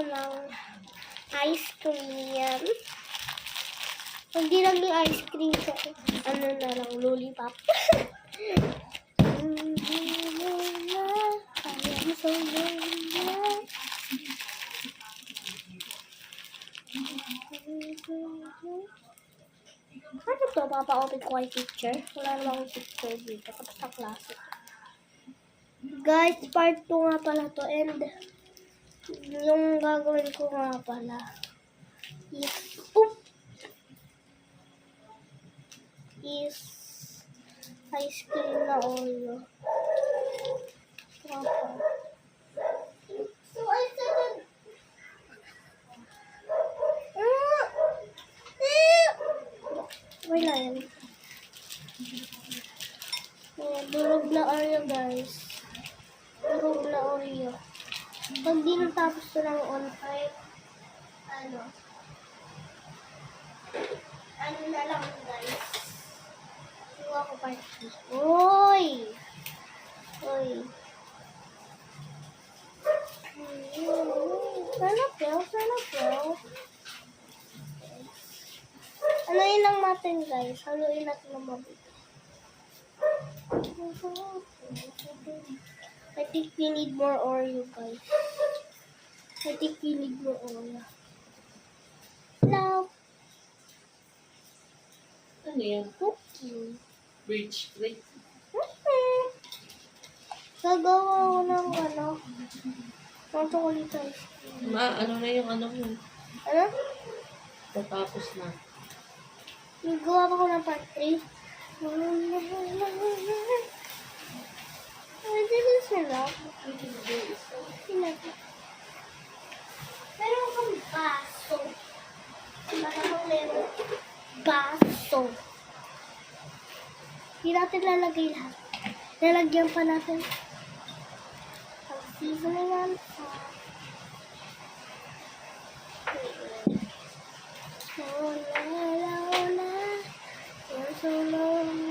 ako ng ice cream. Hindi lang yung ice cream, so ano na lang, lollipop. Ano to? Papa-open ko kay teacher. Wala naman akong picture dito. Tapos sa klase. Guys, part 2 nga pala to. And yung gagawin ko nga pala is ice cream na Oreo. So I said wala yan. Durog na Oreo, guys. Durog na Oreo. Pag di natapos ito ng on time, ano na lang, guys. Iwa ko party. Oy! Oy. Sana po. Haluin lang natin, guys. Haluin natin ng mabuti. I think we need more Oreo, guys. Hello. Ano yan? Cookie. Rich cake. Gagawa ko ng ng chocolate ice cream. Ano na yung ano mo? Ano? Tatapos na. Gawa pa ko ng part 3. This is enough. Meron akong baso. Maraming meron baso. Hindi natin lalagay lahat. Lalagyan pa natin ang seasoning on top. So long.